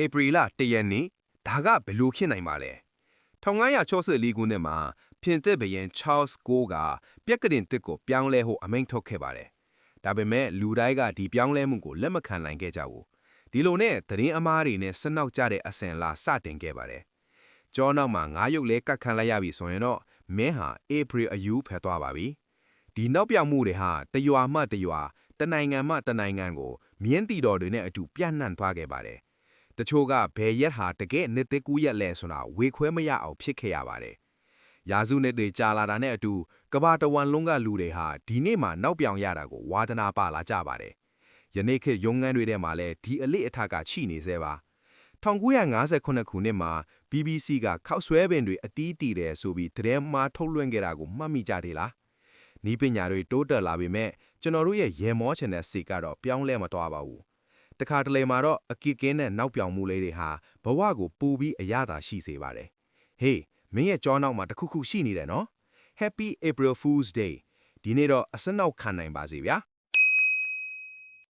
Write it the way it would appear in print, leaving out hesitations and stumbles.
ဧပြီလ1ရက်နေ့ဒါကဘယ်လိုဖြစ်နိုင်ပါလဲ1964ခုနှစ်မှာပြင်သစ်ဘုရင် Charles 9ကပြက်ကတင်တစ်ကိုပြောင်းလဲဖို့အမိန့်ထုတ်ခဲ့ပါတယ်ဒါပေမဲ့လူတိုင်းကဒီပြောင်းလဲမှုကိုလက်မခံနိုင်ခဲ့ကြဘူးဒီလိုနဲ့သတင်းအမားတွေနဲ့ဆက်နောက်ကြတဲ့အစဉ်အလာစတင်ခဲ့ပါတယ်ကျောနောက်မှာ9ရုပ်လဲကတ်ခန့်လိုက်ရပြီဆိုရင်တော့မင်းဟာဧပြီအယူဖယ်သွားပါပြီဒီနောက်ပြောင်မှုတွေဟာတရွာမှတရွာတနိုင်ငံမှတနိုင်ငံကိုမြင်းတီတော်တွေနဲ့အတူပြန့်နှံ့သွားခဲ့ပါတယ်တချို့ကဘယ်ရက်ဟာတကယ်နှစ်သက်ကူးရက်လဲဆိုတာဝေခွဲမရအောင်ဖြစ်ခဲ့ရပါတယ်ရာစုနှစ်တွေကြာလာတာနဲ့အတူကဘာတဝန်လုံးကလူတွေဟာဒီနေ့မှနောက်ပြောင်ရတာကိုဝါဒနာပါလာကြပါတယ်ယနေ့ခေတ်ရုံးခန်းတွေထဲမှာလည်းဒီအလေးအထကရှိနေသေးပါ1958ခုနှစ်မှာ BBC ကခောက်ဆွဲပင်တွေအတီးတီတယ်ဆိုပြီးသတင်းမှားထုတ်လွှင့်ခဲ့တာကိုမှတ်မိကြသေးလားနီးပညာတွေတိုးတက်လာပေမဲ့ကျွန်တော်တို့ရဲ့ရေမောချင်တဲ့စိတ်ကတော့ပြောင်းလဲမသွားပါဘူးတခါတလေမှာတော့အကိကင်းနဲ့နောက်ပြောင်မှုလေးတွေဟာဘဝကိုပူပြီးအရသာရှိစေပါတယ်ဟေးမင်းရဲ့ကြောနောက်မှာတခုခုရှိနေတယ်နော် Happy April Fool's Day ဒီနေ့တော့အစနောက်ခံနိုင်ပါစေဗျာ